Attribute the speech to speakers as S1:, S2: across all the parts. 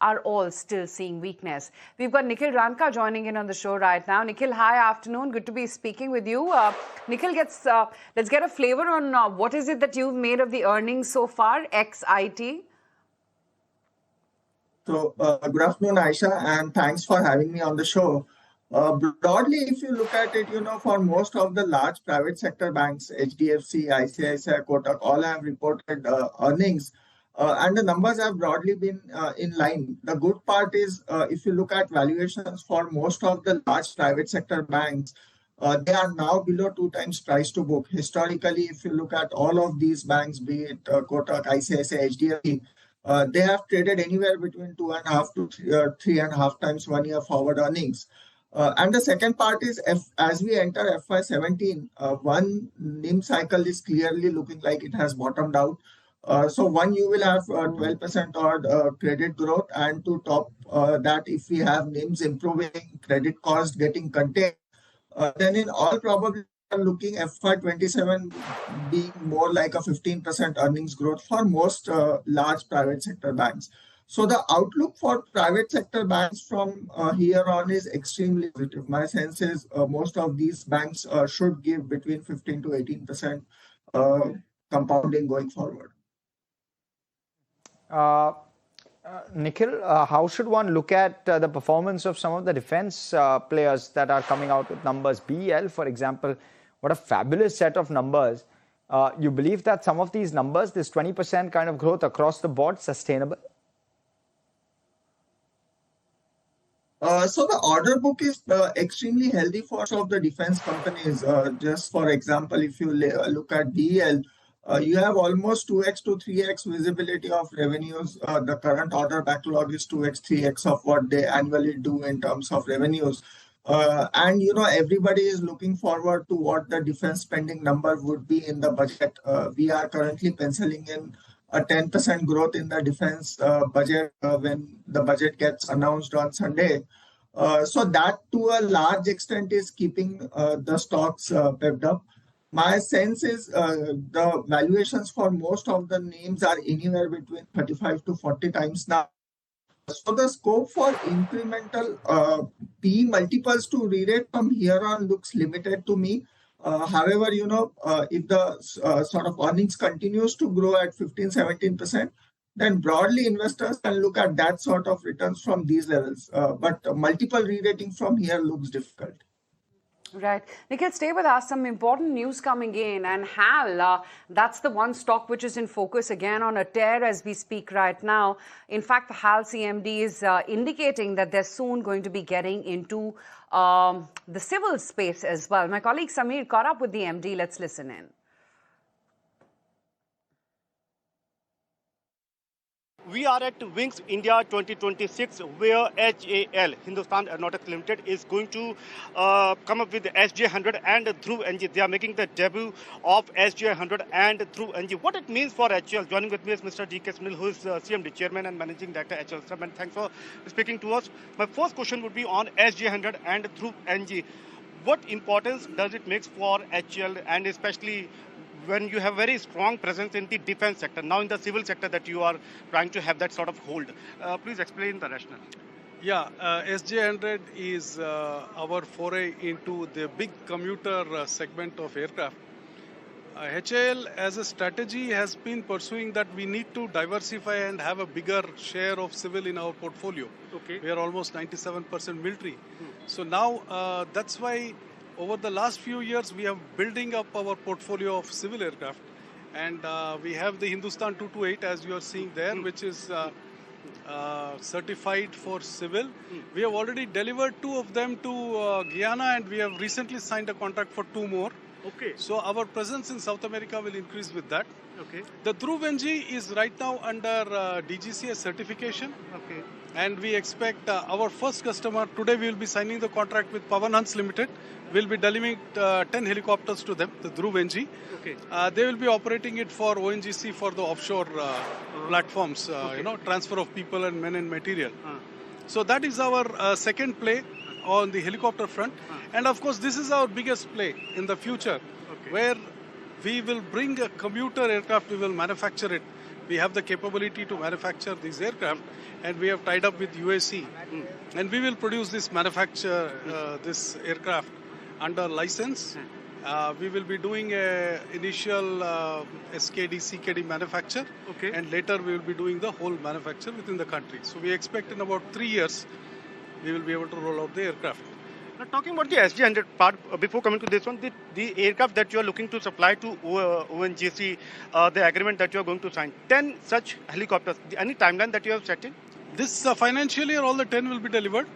S1: are all still seeing weakness. We've got Nikhil Ranka joining in on the show right now. Nikhil, hi, afternoon. Good to be speaking with you. Nikhil, let's get a flavor on what is it that you've made of the earnings so far, ex-IT?
S2: So, good afternoon, Aisha, and thanks for having me on the show. Broadly, if you look at it, for most of the large private sector banks, HDFC, ICICI, Kotak, all have reported earnings, and the numbers have broadly been in line. The good part is, if you look at valuations for most of the large private sector banks, they are now below 2 times price to book. Historically, if you look at all of these banks, be it Kotak, ICICI, HDFC, they have traded anywhere between 2.5 to 3.5 times 1 year forward earnings. And the second part is, as we enter FY17, one NIM cycle is clearly looking like it has bottomed out. So one, you will have 12% odd credit growth, and to top that, if we have NIMs improving, credit cost getting contained, then in all probability, looking FY27 being more like a 15% earnings growth for most large private sector banks. So the outlook for private sector banks from here on is extremely positive. My sense is most of these banks should give between 15 to 18% compounding going forward.
S3: Nikhil, how should one look at the performance of some of the defense players that are coming out with numbers? BEL, for example, what a fabulous set of numbers. You believe that some of these numbers, this 20% kind of growth across the board, sustainable?
S2: So the order book is extremely healthy for some of the defense companies. Just for example, if you look at BEL, you have almost 2x to 3x visibility of revenues. The current order backlog is 2x, 3x of what they annually do in terms of revenues. And everybody is looking forward to what the defense spending number would be in the budget. We are currently penciling in a 10% growth in the defense budget when the budget gets announced on Sunday. So that to a large extent is keeping the stocks pepped up. My sense is the valuations for most of the names are anywhere between 35 to 40 times now. So the scope for incremental P multiples to re-rate from here on looks limited to me. However, if the sort of earnings continues to grow at 15-17%, then broadly investors can look at that sort of returns from these levels. But multiple re-rating from here looks difficult.
S1: Right. Nikhil, stay with us. Some important news coming in. And HAL, that's the one stock which is in focus again on a tear as we speak right now. In fact, the HAL CMD is indicating that they're soon going to be getting into the civil space as well. My colleague Samir caught up with the MD. Let's listen in.
S4: We are at Wings India 2026, where HAL, Hindustan Aeronautics Limited, is going to come up with the SJ100 and Dhruv NG. They are making the debut of SJ100 and Dhruv NG. What it means for HAL? Joining with me is Mr. D.K. Sunil, who is CMD, Chairman and Managing Director HAL. Sir, and thanks for speaking to us. My first question would be on SJ100 and Dhruv NG. What importance does it make for HAL, and especially when you have very strong presence in the defense sector, now in the civil sector that you are trying to have that sort of hold? Please explain the rationale.
S5: Yeah, SJ100 is our foray into the big commuter segment of aircraft. HAL as a strategy has been pursuing that we need to diversify and have a bigger share of civil in our portfolio.
S4: Okay.
S5: We are almost 97% military. So now that's why over the last few years, we are building up our portfolio of civil aircraft. And we have the Hindustan 228, as you are seeing there, which is certified for civil. We have already delivered 2 of them to Guyana, and we have recently signed a contract for 2 more.
S4: Okay.
S5: So our presence in South America will increase with that.
S4: Okay.
S5: The Dhruv NG is right now under DGCA certification.
S4: Okay.
S5: And we expect our first customer, today we will be signing the contract with Pawan Hans Limited. We'll be delivering 10 helicopters to them, the Dhruv NG.
S4: Okay.
S5: They will be operating it for ONGC for the offshore platforms, transfer of people and men and material. So that is our second play on the helicopter front. And of course, this is our biggest play in the future, where we will bring a commuter aircraft, we will manufacture it. we have the capability to manufacture these aircraft, and we have tied up with UAC, and we will produce this this aircraft under license. We will be doing a initial SKD, CKD manufacture, and later we will be doing the whole manufacture within the country. So we expect in about 3 years, we will be able to roll out the aircraft.
S4: Now, talking about the SG100 part, before coming to this one, the aircraft that you are looking to supply to ONGC, the agreement that you are going to sign, 10 such helicopters, any timeline that you have set in?
S5: This financial year, all the 10 will be delivered.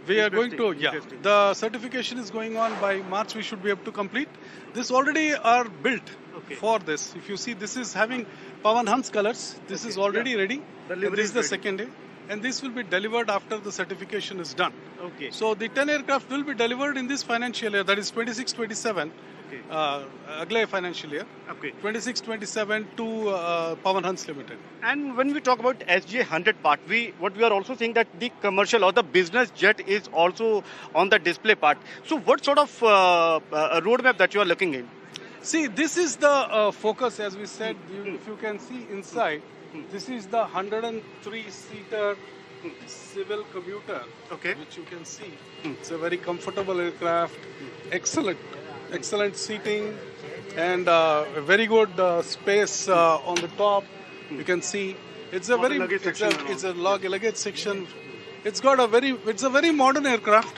S5: We are going to, the certification is going on. By March, we should be able to complete. This already are built for this. If you see, this is having Pawan Hans colors. This is already ready. And this is the second day. And this will be delivered after the certification is done. So the 10 aircraft will be delivered in this financial year, that is 26-27, agle financial year, 26-27 to Pawan Hans Limited.
S4: And when we talk about SG100 part, what we are also saying that the commercial or the business jet is also on the display part. So what sort of roadmap that you are looking in?
S5: See, this is the focus, as we said. If you can see inside, this is the 103-seater civil commuter, which you can see. It's a very comfortable aircraft, excellent seating, and a very good space on the top. You can see it's a luggage section. It's a very modern aircraft,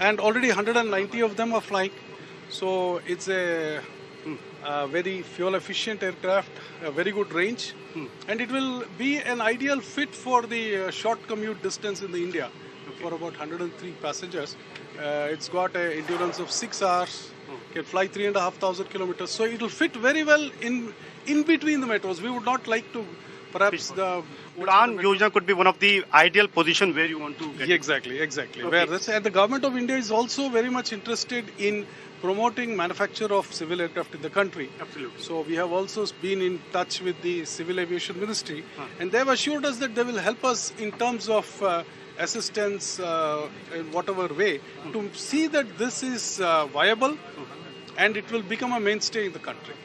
S5: and already 190 of them are flying. So it's a very fuel efficient aircraft, a very good range, and it will be an ideal fit for the short commute distance in the India for about 103 passengers. It's got an endurance of 6 hours, can fly 3,500 kilometers, so it will fit very well in between the metros. We would not like to, perhaps the
S4: Udan Yojana could be one of the ideal position where you want to get.
S5: Exactly. And the government of India is also very much interested in promoting manufacture of civil aircraft in the country.
S4: Absolutely.
S5: So we have also been in touch with the Civil Aviation Ministry, and they have assured us that they will help us in terms of assistance in whatever way to see that this is viable and it will become a mainstay in the country.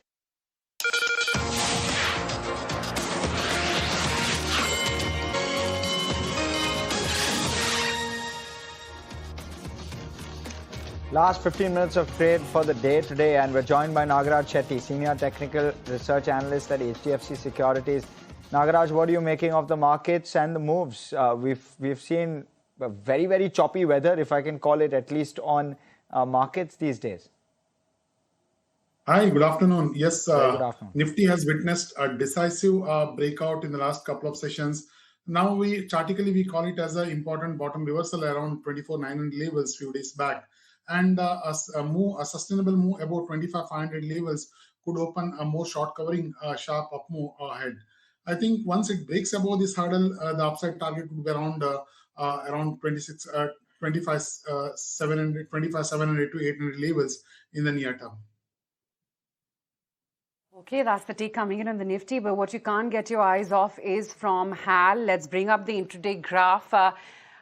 S3: Last 15 minutes of trade for the day today, and we're joined by Nagaraj Shetty, Senior Technical Research Analyst at HDFC Securities. Nagaraj, what are you making of the markets and the moves? We've seen very, very choppy weather, if I can call it, at least on markets these days.
S6: Hi, good afternoon. Yes,
S3: Good afternoon.
S6: Nifty has witnessed a decisive breakout in the last couple of sessions. Now, chartically, we call it as an important bottom reversal around 24,900 levels few days back. And a sustainable move about 25,500 levels could open a more short covering sharp up move ahead. I think once it breaks above this hurdle, the upside target would be around 25,700 to 800 levels in the near term.
S1: Okay, that's the take coming in on the Nifty, but what you can't get your eyes off is from HAL. Let's bring up the intraday graph.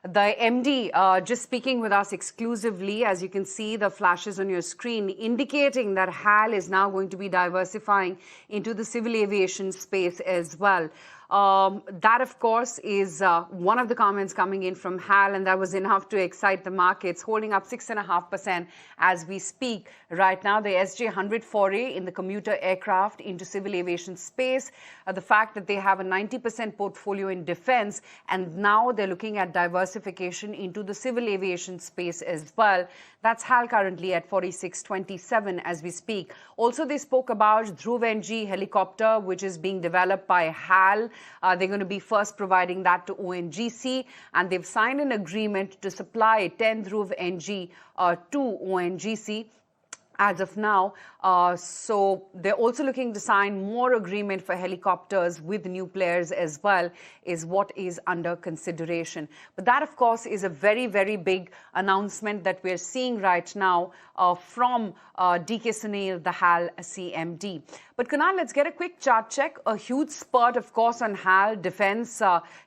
S1: The MD just speaking with us exclusively, as you can see the flashes on your screen, indicating that HAL is now going to be diversifying into the civil aviation space as well. That, of course, is one of the comments coming in from HAL, and that was enough to excite the markets, holding up 6.5% as we speak. Right now, the SJ100 foray in the commuter aircraft into civil aviation space, the fact that they have a 90% portfolio in defense, and now they're looking at diversification into the civil aviation space as well. That's HAL currently at 46.27 as we speak. Also, they spoke about Dhruv NG helicopter, which is being developed by HAL. They're going to be first providing that to ONGC, and they've signed an agreement to supply 10 Dhruv NG to ONGC as of now. So they're also looking to sign more agreement for helicopters with new players as well, is what is under consideration. But that, of course, is a very, very big announcement that we're seeing right now from DK Sunil, the HAL CMD. But Kunal, let's get a quick chart check. A huge spurt, of course, on HAL. Defense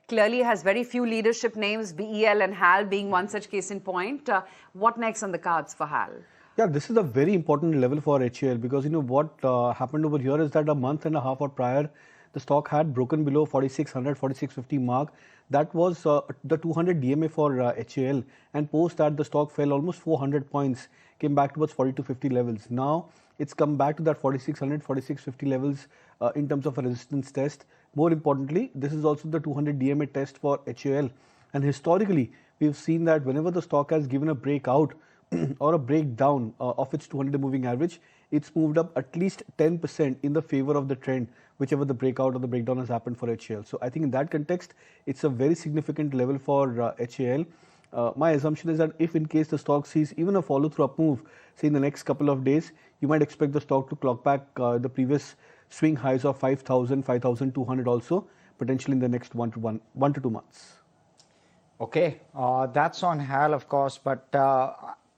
S1: clearly has very few leadership names, BEL and HAL being one such case in point. What next on the cards for HAL?
S7: Yeah, this is a very important level for HAL because what happened over here is that a month and a half or prior, the stock had broken below 4600, 4650 mark. That was the 200 DMA for HAL, and post that the stock fell almost 400 points, came back towards 4250 levels. Now it's come back to that 4600, 4650 levels in terms of a resistance test. More importantly, this is also the 200 DMA test for HAL, and historically we've seen that whenever the stock has given a breakout or a breakdown of its 200 moving average, it's moved up at least 10% in the favor of the trend, whichever the breakout or the breakdown has happened for HAL. So I think in that context, it's a very significant level for HAL. My assumption is that if in case the stock sees even a follow-through up move, say in the next couple of days, you might expect the stock to clock back the previous swing highs of 5,000, 5,200 also, potentially in the next one to 2 months.
S3: Okay, that's on HAL, of course, but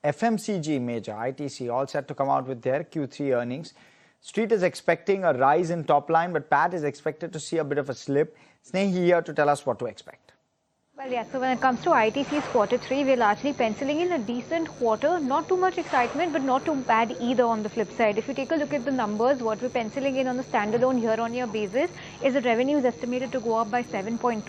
S3: FMCG major, ITC, all set to come out with their Q3 earnings. Street is expecting a rise in top line, but Pat is expected to see a bit of a slip. Snehi here to tell us what to expect.
S8: Well, yeah, so when it comes to ITC's quarter 3, we're largely penciling in a decent quarter. Not too much excitement, but not too bad either on the flip side. If you take a look at the numbers, what we're penciling in on the standalone year-on-year basis is that revenue is estimated to go up by 7.2%.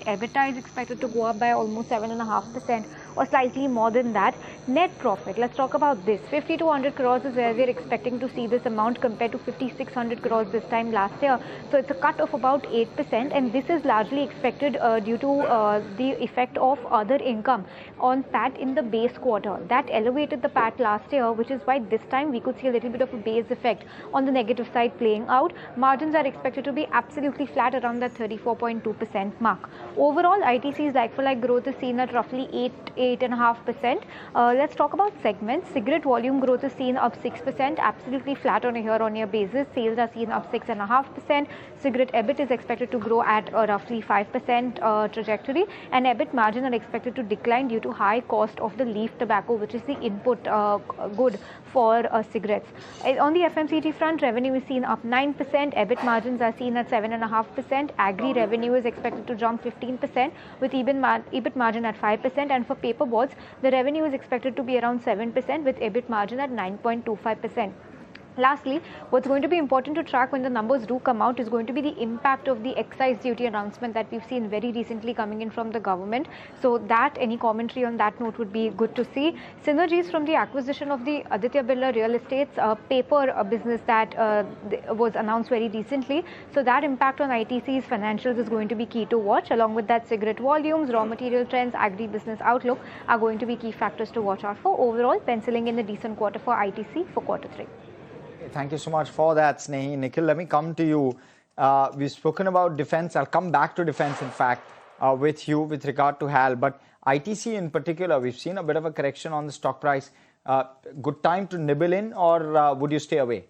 S8: EBITDA is expected to go up by almost 7.5% or slightly more than that. Net profit, let's talk about this. 5,200 crores is where we're expecting to see this amount compared to 5,600 crores this time last year. So it's a cut of about 8%, and this is largely expected due to the effect of other income on PAT in the base quarter. That elevated the PAT last year, which is why this time we could see a little bit of a base effect on the negative side playing out. Margins are expected to be absolutely flat around that 34.2% mark. Overall, ITC's like-for-like growth is seen at roughly 8.5%. Let's talk about segments. Cigarette volume growth is seen up 6%, absolutely flat on a year-on-year basis. Sales are seen up 6.5%. Cigarette EBIT is expected to grow at a roughly 5% trajectory, and EBIT margin are expected to decline due to high cost of the leaf tobacco, which is the input good for cigarettes. On the FMCG front, revenue is seen up 9%. EBIT margins are seen at 7.5%. Agri revenue is expected to jump 15% with EBIT margin at 5%. And for paperboards, the revenue is expected to be around 7% with EBIT margin at 9.25%. Lastly, what's going to be important to track when the numbers do come out is going to be the impact of the excise duty announcement that we've seen very recently coming in from the government. So that, any commentary on that note would be good to see. Synergies from the acquisition of the Aditya Birla Real Estate's paper business that was announced very recently. So that impact on ITC's financials is going to be key to watch. Along with that, cigarette volumes, raw material trends, agri-business outlook are going to be key factors to watch out for. Overall, penciling in a decent quarter for ITC for quarter 3.
S3: Thank you so much for that, Snehi. Nikhil, let me come to you. We've spoken about defense. I'll come back to defense, in fact, with you with regard to HAL. But ITC in particular, we've seen a bit of a correction on the stock price. Good time to nibble in, or would you stay away?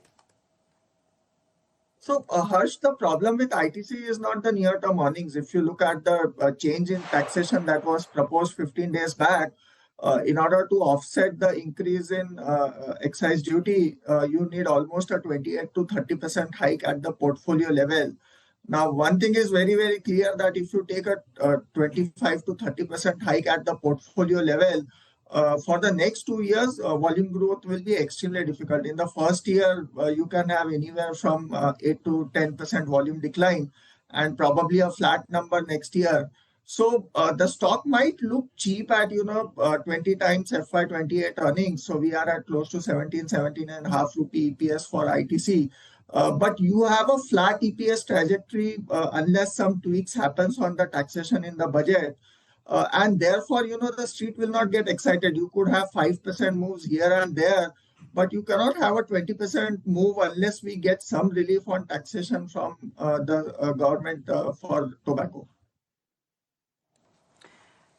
S2: So, Harsh, the problem with ITC is not the near-term earnings. If you look at the change in taxation that was proposed 15 days back, in order to offset the increase in excise duty, you need almost a 28 to 30% hike at the portfolio level. Now, one thing is very, very clear that if you take a 25 to 30% hike at the portfolio level, for the next 2 years, volume growth will be extremely difficult. In the first year, you can have anywhere from 8 to 10% volume decline and probably a flat number next year. So the stock might look cheap at 20 times FY28 earnings. So we are at close to 17.5 rupee EPS for ITC. But you have a flat EPS trajectory unless some tweaks happens on the taxation in the budget. And therefore, the street will not get excited. You could have 5% moves here and there, but you cannot have a 20% move unless we get some relief on taxation from the government for tobacco.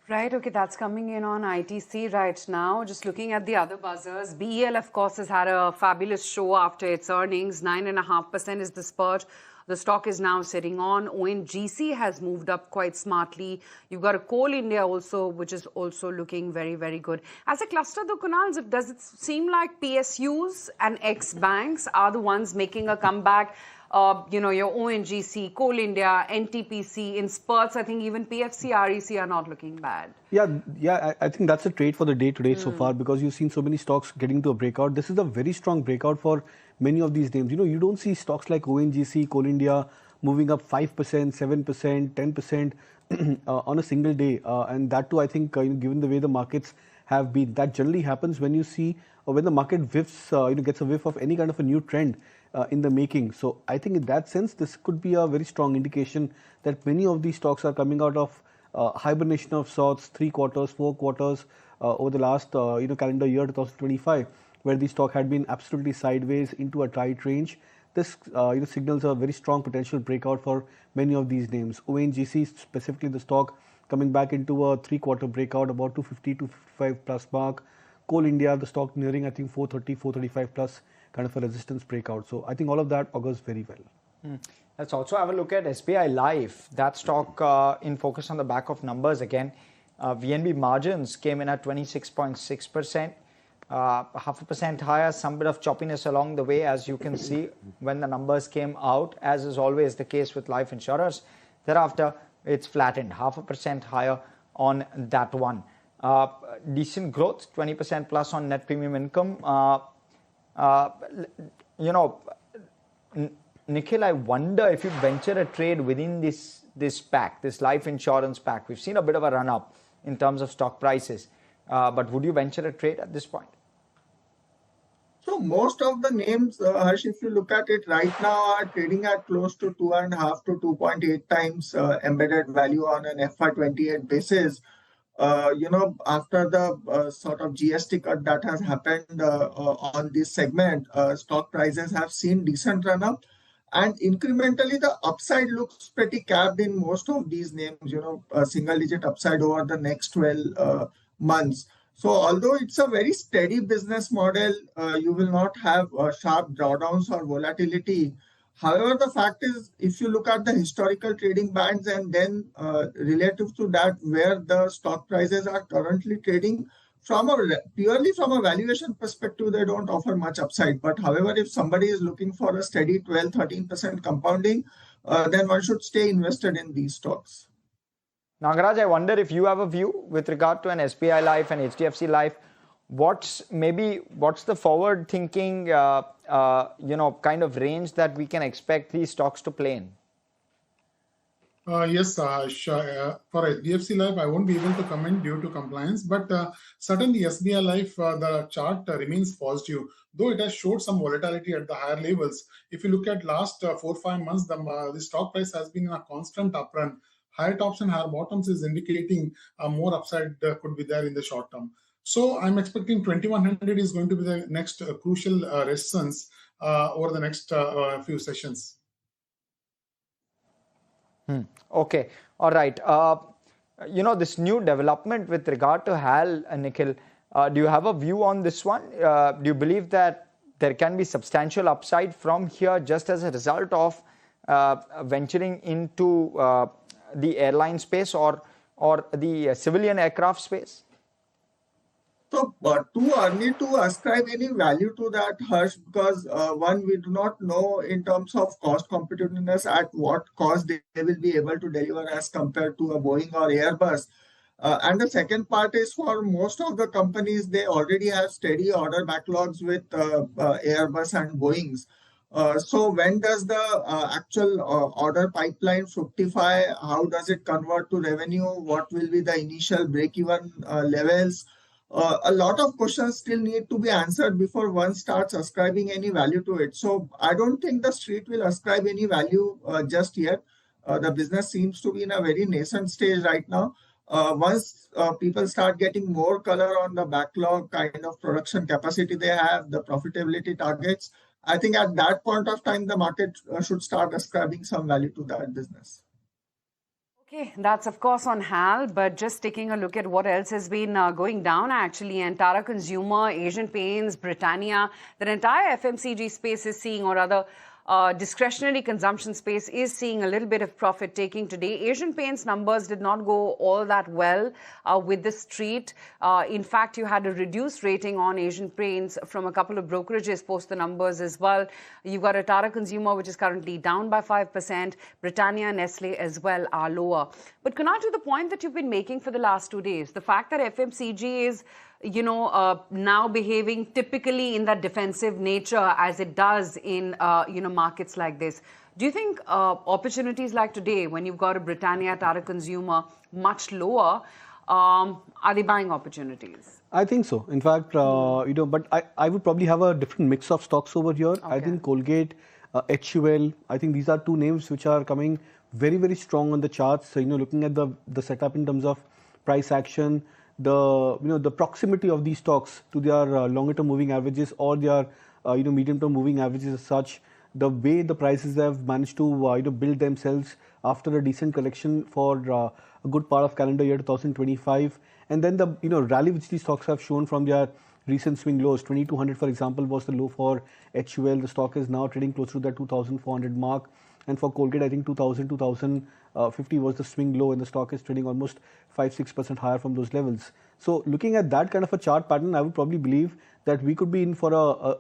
S1: Right, okay, that's coming in on ITC right now. Just looking at the other buzzers, BEL, of course, has had a fabulous show after its earnings. 9.5% is the spurt the stock is now sitting on. ONGC has moved up quite smartly. You've got a Coal India also, which is also looking very, very good. As a cluster, though, Kunal, does it seem like PSUs and ex-banks are the ones making a comeback? Your ONGC, Coal India, NTPC, in spurts, I think even PFC, REC are not looking bad.
S7: Yeah, I think that's a trade for the day today so far, because you've seen so many stocks getting to a breakout. This is a very strong breakout for many of these names. You don't see stocks like ONGC, Coal India, moving up 5%, 7%, 10% on a single day. And that too, I think, given the way the markets have been, that generally happens when you see when the market whiffs, gets a whiff of any kind of a new trend in the making. So I think in that sense, this could be a very strong indication that many of these stocks are coming out of hibernation of sorts, 3 quarters, 4 quarters over the last calendar year 2025, where the stock had been absolutely sideways into a tight range. This signals a very strong potential breakout for many of these names. ONGC, specifically the stock, coming back into a 3-quarter breakout, about 250, 255 plus mark. Coal India, the stock nearing, I think, 430, 435 plus kind of a resistance breakout. So I think all of that augurs very well.
S3: Let's also have a look at SBI Life. That stock in focus on the back of numbers again. VNB margins came in at 26.6%. 0.5% higher, some bit of choppiness along the way, as you can see when the numbers came out, as is always the case with life insurers. Thereafter, it's flattened, 0.5% higher on that one. Decent growth, 20% plus on net premium income. Nikhil, I wonder if you venture a trade within this pack, this life insurance pack. We've seen a bit of a run up in terms of stock prices, but would you venture a trade at this point?
S2: So most of the names, Harsh, if you look at it right now, are trading at close to 2.5 to 2.8 times embedded value on an FY28 basis. After the sort of GST cut that has happened on this segment, stock prices have seen decent run up. And incrementally, the upside looks pretty capped in most of these names, a single-digit upside over the next 12 months. So although it's a very steady business model, you will not have sharp drawdowns or volatility. However, the fact is, if you look at the historical trading bands and then relative to that, where the stock prices are currently trading, purely from a valuation perspective, they don't offer much upside. But however, if somebody is looking for a steady 12-13% compounding, then one should stay invested in these stocks.
S3: Nagaraj, I wonder if you have a view with regard to an SBI Life and HDFC Life. What's the forward thinking, kind of range that we can expect these stocks to play in?
S6: Yes, for HDFC Life, I won't be able to comment due to compliance, but certainly SBI Life, the chart remains positive, though it has showed some volatility at the higher levels. If you look at last 4-5 months, the stock price has been in a constant uprun. Higher tops and higher bottoms is indicating more upside could be there in the short term. So I'm expecting 2100 is going to be the next crucial resistance over the next few sessions.
S3: Okay, all right. This new development with regard to HAL, Nikhil, do you have a view on this one? Do you believe that there can be substantial upside from here just as a result of venturing into the airline space or the civilian aircraft space?
S2: So, too early to ascribe any value to that, Harsh, because one, we do not know in terms of cost competitiveness at what cost they will be able to deliver as compared to a Boeing or Airbus. And the second part is, for most of the companies, they already have steady order backlogs with Airbus and Boeings. So when does the actual order pipeline fructify? How does it convert to revenue? What will be the initial break-even levels? A lot of questions still need to be answered before one starts ascribing any value to it. So I don't think the street will ascribe any value just yet. The business seems to be in a very nascent stage right now. Once people start getting more color on the backlog, kind of production capacity they have, the profitability targets, I think at that point of time, the market should start ascribing some value to that business.
S1: Okay, that's of course on HAL, but just taking a look at what else has been going down actually. And Tata Consumer, Asian Paints, Britannia, the entire FMCG space is seeing, or rather discretionary consumption space is seeing a little bit of profit taking today. Asian Paints numbers did not go all that well with the street. In fact, you had a reduced rating on Asian Paints from a couple of brokerages post the numbers as well. You've got a Tata Consumer, which is currently down by 5%. Britannia, Nestle as well are lower. But Kunal, to the point that you've been making for the last 2 days, the fact that FMCG is now behaving typically in that defensive nature as it does in, markets like this. Do you think opportunities like today, when you've got a Britannia, Tata Consumer much lower, are they buying opportunities?
S7: I think so. In fact, but I would probably have a different mix of stocks over here. I think Colgate, HUL, I think these are two names which are coming very, very strong on the charts. So, looking at the setup in terms of price action, the proximity of these stocks to their longer term moving averages or their medium term moving averages as such, the way the prices have managed to build themselves after a decent correction for a good part of calendar year 2025, and then the rally which these stocks have shown from their recent swing lows. 2200 for example was the low for HUL. The stock is now trading close to that 2400 mark, and for Colgate I think 2050 was the swing low, and the stock is trading almost 5-6% higher from those levels. So looking at that kind of a chart pattern, I would probably believe that we could be in for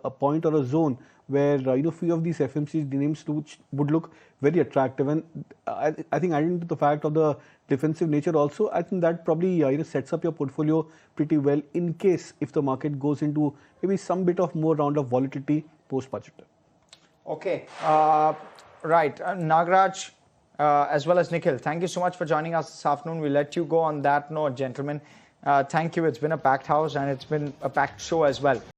S7: a point or a zone where few of these FMCG names would look very attractive. And I think adding to the fact of the defensive nature also, I think that probably sets up your portfolio pretty well in case if the market goes into maybe some bit of more round of volatility post budget.
S3: Okay, right, Nagraj as well as Nikhil, thank you so much for joining us this afternoon. We'll let you go on that note, gentlemen. Thank you. It's been a packed house and it's been a packed show as well.